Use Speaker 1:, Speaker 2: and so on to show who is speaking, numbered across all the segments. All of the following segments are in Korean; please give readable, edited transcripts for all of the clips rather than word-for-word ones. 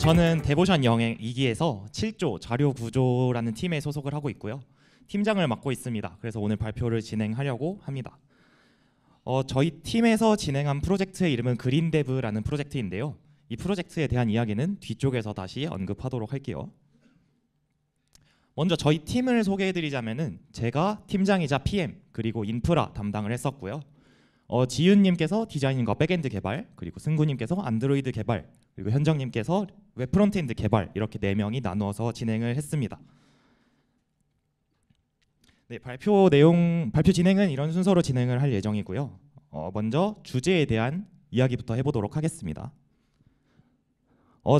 Speaker 1: 저는 데보션 영행 2기에서 7조 자료 구조라는 팀에 소속을 하고 있고요. 팀장을 맡고 있습니다. 그래서 오늘 발표를 진행하려고 합니다. 저희 팀에서 진행한 프로젝트의 이름은 그린데브라는 프로젝트인데요. 이 프로젝트에 대한 이야기는 뒤쪽에서 다시 언급하도록 할게요. 먼저 저희 팀을 소개해드리자면은 제가 팀장이자 PM 그리고 인프라 담당을 했었고요. 지윤님께서 디자인과 백엔드 개발, 그리고 승구님께서 안드로이드 개발, 그리고 현정님께서 웹 프론트엔드 개발, 이렇게 4명이 나누어서 진행을 했습니다. 네, 발표 진행은 이런 순서로 진행을 할 예정이고요. 먼저 주제에 대한 이야기부터 해보도록 하겠습니다.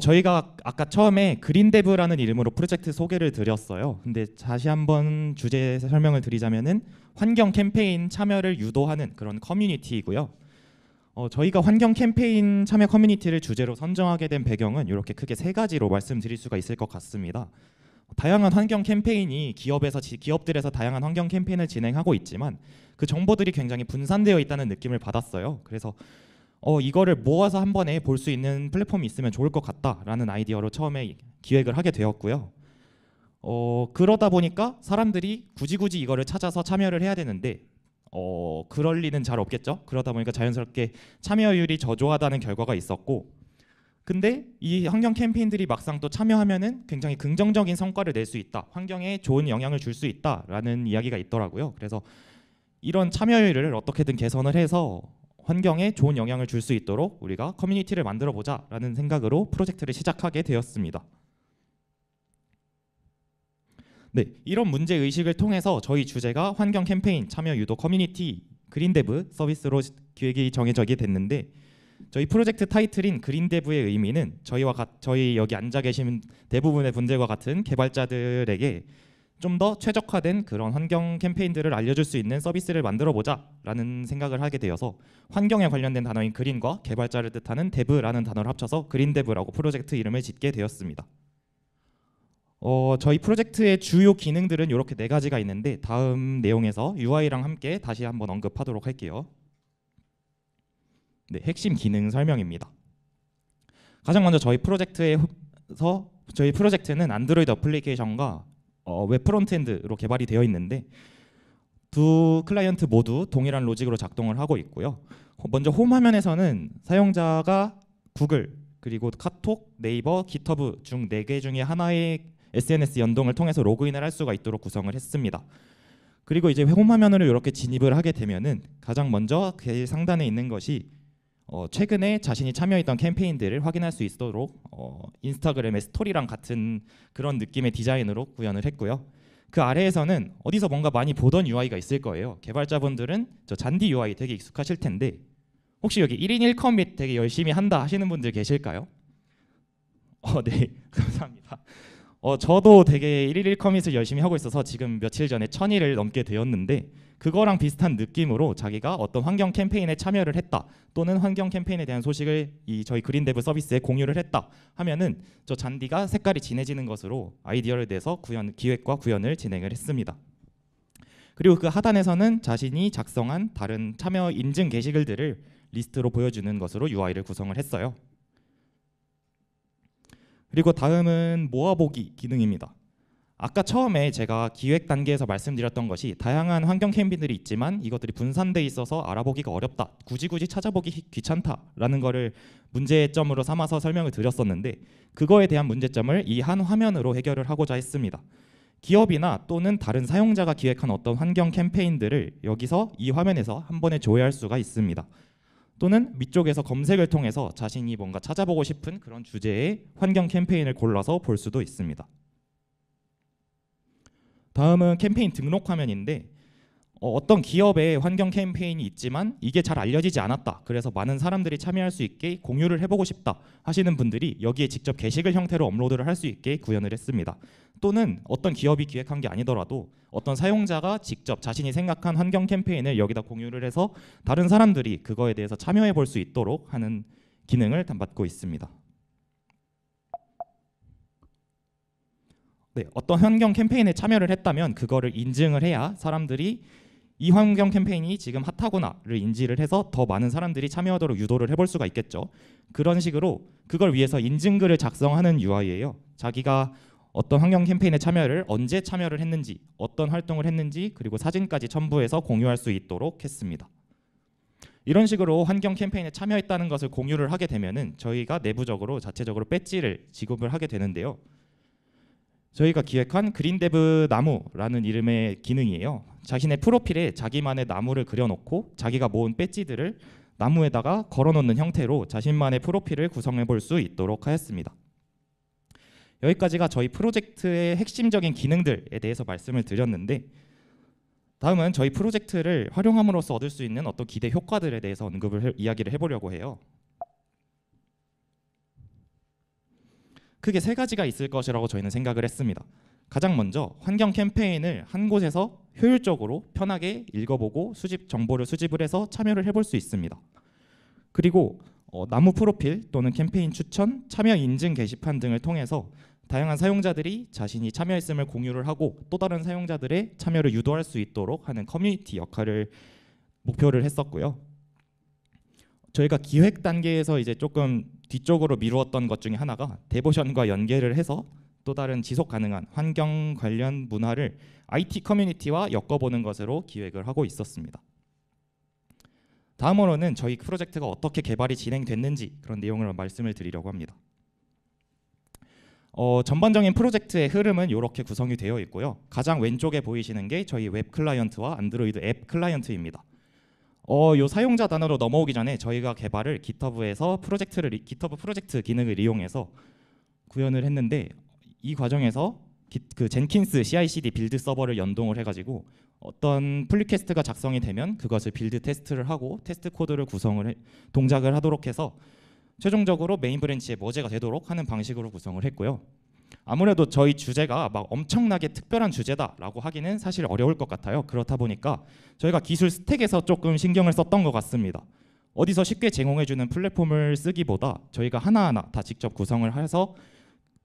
Speaker 1: 저희가 아까 처음에 그린데브라는 이름으로 프로젝트 소개를 드렸어요. 근데 다시 한번 주제 설명을 드리자면은 환경 캠페인 참여를 유도하는 그런 커뮤니티이고요. 저희가 환경 캠페인 참여 커뮤니티를 주제로 선정하게 된 배경은 이렇게 크게 3가지로 말씀드릴 수가 있을 것 같습니다. 다양한 환경 캠페인이 기업들에서 다양한 환경 캠페인을 진행하고 있지만 그 정보들이 굉장히 분산되어 있다는 느낌을 받았어요. 그래서 이거를 모아서 한 번에 볼 수 있는 플랫폼이 있으면 좋을 것 같다라는 아이디어로 처음에 기획을 하게 되었고요. 그러다 보니까 사람들이 굳이 이거를 찾아서 참여를 해야 되는데 그럴 리는 잘 없겠죠. 그러다 보니까 자연스럽게 참여율이 저조하다는 결과가 있었고, 근데 이 환경 캠페인들이 막상 또 참여하면은 굉장히 긍정적인 성과를 낼 수 있다, 환경에 좋은 영향을 줄 수 있다라는 이야기가 있더라고요. 그래서 이런 참여율을 어떻게든 개선을 해서 환경에 좋은 영향을 줄 수 있도록 우리가 커뮤니티를 만들어 보자라는 생각으로 프로젝트를 시작하게 되었습니다. 네, 이런 문제 의식을 통해서 저희 주제가 환경 캠페인 참여 유도 커뮤니티 그린데브 서비스로 기획이 정해지게 됐는데, 저희 프로젝트 타이틀인 그린데브의 의미는 저희 여기 앉아 계신 대부분의 분들과 같은 개발자들에게 좀 더 최적화된 그런 환경 캠페인들을 알려줄 수 있는 서비스를 만들어 보자라는 생각을 하게 되어서 환경에 관련된 단어인 그린과 개발자를 뜻하는 데브라는 단어를 합쳐서 그린데브라고 프로젝트 이름을 짓게 되었습니다. 저희 프로젝트의 주요 기능들은 이렇게 4가지가 있는데 다음 내용에서 UI랑 함께 다시 한번 언급하도록 할게요. 네, 핵심 기능 설명입니다. 가장 먼저 저희 프로젝트는 안드로이드 어플리케이션과 웹 프론트엔드로 개발이 되어 있는데 두 클라이언트 모두 동일한 로직으로 작동을 하고 있고요. 먼저 홈 화면에서는 사용자가 구글, 그리고 카톡, 네이버, 깃허브 중 4개 중에 하나의 SNS 연동을 통해서 로그인을 할 수가 있도록 구성을 했습니다. 그리고 이제 홈 화면으로 이렇게 진입을 하게 되면은 가장 먼저 그 상단에 있는 것이 최근에 자신이 참여했던 캠페인들을 확인할 수 있도록 인스타그램의 스토리랑 같은 그런 느낌의 디자인으로 구현을 했고요. 그 아래에서는 어디서 뭔가 많이 보던 UI가 있을 거예요. 개발자분들은 저 잔디 UI 되게 익숙하실 텐데 혹시 여기 1인 1커밋 되게 열심히 한다 하시는 분들 계실까요? 네, 감사합니다. 저도 되게 1일 1커밋을 열심히 하고 있어서 지금 며칠 전에 1000일을 넘게 되었는데, 그거랑 비슷한 느낌으로 자기가 어떤 환경 캠페인에 참여를 했다, 또는 환경 캠페인에 대한 소식을 저희 그린데브 서비스에 공유를 했다 하면은 저 잔디가 색깔이 진해지는 것으로 아이디어를 내서 기획과 구현을 진행을 했습니다. 그리고 그 하단에서는 자신이 작성한 다른 참여 인증 게시글들을 리스트로 보여주는 것으로 UI를 구성을 했어요. 그리고 다음은 모아보기 기능입니다. 아까 처음에 제가 기획 단계에서 말씀드렸던 것이 다양한 환경 캠페인들이 있지만 이것들이 분산돼 있어서 알아보기가 어렵다, 굳이 찾아보기 귀찮다라는 거를 문제점으로 삼아서 설명을 드렸었는데, 그거에 대한 문제점을 이 한 화면으로 해결을 하고자 했습니다. 기업이나 또는 다른 사용자가 기획한 어떤 환경 캠페인들을 여기서 이 화면에서 한 번에 조회할 수가 있습니다. 또는 위쪽에서 검색을 통해서 자신이 뭔가 찾아보고 싶은 그런 주제의 환경 캠페인을 골라서 볼 수도 있습니다. 다음은 캠페인 등록 화면인데 어떤 기업의 환경 캠페인이 있지만 이게 잘 알려지지 않았다, 그래서 많은 사람들이 참여할 수 있게 공유를 해보고 싶다 하시는 분들이 여기에 직접 게시글 형태로 업로드를 할 수 있게 구현을 했습니다. 또는 어떤 기업이 기획한 게 아니더라도 어떤 사용자가 직접 자신이 생각한 환경 캠페인을 여기다 공유를 해서 다른 사람들이 그거에 대해서 참여해 볼 수 있도록 하는 기능을 담고 있습니다. 네, 어떤 환경 캠페인에 참여를 했다면 그거를 인증을 해야 사람들이 이 환경 캠페인이 지금 핫하구나를 인지를 해서 더 많은 사람들이 참여하도록 유도를 해볼 수가 있겠죠. 그런 식으로 그걸 위해서 인증글을 작성하는 UI예요. 자기가 어떤 환경 캠페인에 참여를 언제 참여를 했는지, 어떤 활동을 했는지, 그리고 사진까지 첨부해서 공유할 수 있도록 했습니다. 이런 식으로 환경 캠페인에 참여했다는 것을 공유를 하게 되면은 저희가 내부적으로 자체적으로 배지를 지급을 하게 되는데요. 저희가 기획한 그린데브 나무라는 이름의 기능이에요. 자신의 프로필에 자기만의 나무를 그려놓고 자기가 모은 배지들을 나무에다가 걸어놓는 형태로 자신만의 프로필을 구성해 볼 수 있도록 하였습니다. 여기까지가 저희 프로젝트의 핵심적인 기능들에 대해서 말씀을 드렸는데, 다음은 저희 프로젝트를 활용함으로써 얻을 수 있는 어떤 기대 효과들에 대해서 이야기를 해보려고 해요. 크게 세 가지가 있을 것이라고 저희는 생각을 했습니다. 가장 먼저 환경 캠페인을 한 곳에서 효율적으로 편하게 읽어보고 정보를 수집을 해서 참여를 해볼 수 있습니다. 그리고 나무 프로필 또는 캠페인 추천, 참여 인증 게시판 등을 통해서 다양한 사용자들이 자신이 참여했음을 공유를 하고 또 다른 사용자들의 참여를 유도할 수 있도록 하는 커뮤니티 역할을 목표를 했었고요. 저희가 기획 단계에서 이제 조금 뒤쪽으로 미루었던 것 중에 하나가 데보션과 연계를 해서 또 다른 지속 가능한 환경 관련 문화를 IT 커뮤니티와 엮어보는 것으로 기획을 하고 있었습니다. 다음으로는 저희 프로젝트가 어떻게 개발이 진행됐는지 그런 내용을 말씀을 드리려고 합니다. 전반적인 프로젝트의 흐름은 이렇게 구성이 되어 있고요. 가장 왼쪽에 보이시는 게 저희 웹 클라이언트와 안드로이드 앱 클라이언트입니다. 요 사용자 단으로 넘어오기 전에 저희가 개발을 GitHub에서 GitHub 프로젝트 기능을 이용해서 구현을 했는데, 이 과정에서 그 젠킨스 CI/CD 빌드 서버를 연동을 해가지고 어떤 풀리퀘스트가 작성이 되면 그것을 빌드 테스트를 하고 테스트 코드를 동작을 하도록 해서 최종적으로 메인 브랜치에 머지가 되도록 하는 방식으로 구성을 했고요. 아무래도 저희 주제가 막 엄청나게 특별한 주제다라고 하기는 사실 어려울 것 같아요. 그렇다 보니까 저희가 기술 스택에서 조금 신경을 썼던 것 같습니다. 어디서 쉽게 제공해주는 플랫폼을 쓰기보다 저희가 하나하나 다 직접 구성을 해서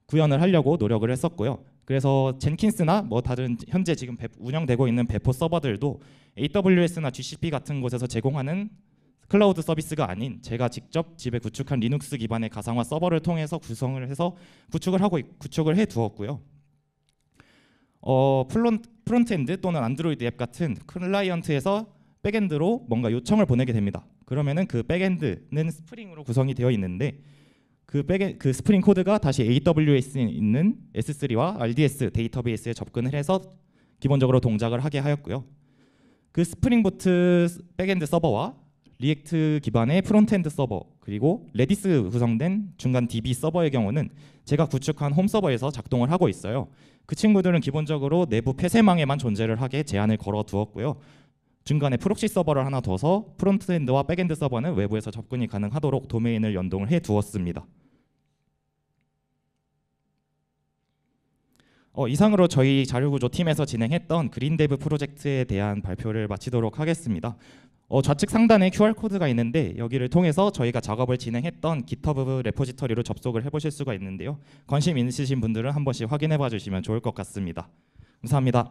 Speaker 1: 구현을 하려고 노력을 했었고요. 그래서 젠킨스나 뭐 다른 현재 지금 운영되고 있는 배포 서버들도 AWS나 GCP 같은 곳에서 제공하는 클라우드 서비스가 아닌 제가 직접 집에 구축한 리눅스 기반의 가상화 서버를 통해서 구성을 해서 구축을 해 두었고요. 프론트엔드 또는 안드로이드 앱 같은 클라이언트에서 백엔드로 뭔가 요청을 보내게 됩니다. 그러면은 그 백엔드는 스프링으로 구성이 되어 있는데 그 스프링 코드가 다시 AWS에 있는 S3와 RDS 데이터베이스에 접근을 해서 기본적으로 동작을 하게 하였고요. 그 스프링 부트 백엔드 서버와 리액트 기반의 프론트엔드 서버, 그리고 레디스 구성된 중간 DB 서버의 경우는 제가 구축한 홈 서버에서 작동을 하고 있어요. 그 친구들은 기본적으로 내부 폐쇄망에만 존재를 하게 제한을 걸어 두었고요. 중간에 프록시 서버를 하나 둬서 프론트엔드와 백엔드 서버는 외부에서 접근이 가능하도록 도메인을 연동을 해 두었습니다. 이상으로 저희 자료구조 팀에서 진행했던 그린데브 프로젝트에 대한 발표를 마치도록 하겠습니다. 좌측 상단에 QR코드가 있는데 여기를 통해서 저희가 작업을 진행했던 GitHub 레포지터리로 접속을 해보실 수가 있는데요. 관심 있으신 분들은 한 번씩 확인해 봐 주시면 좋을 것 같습니다. 감사합니다.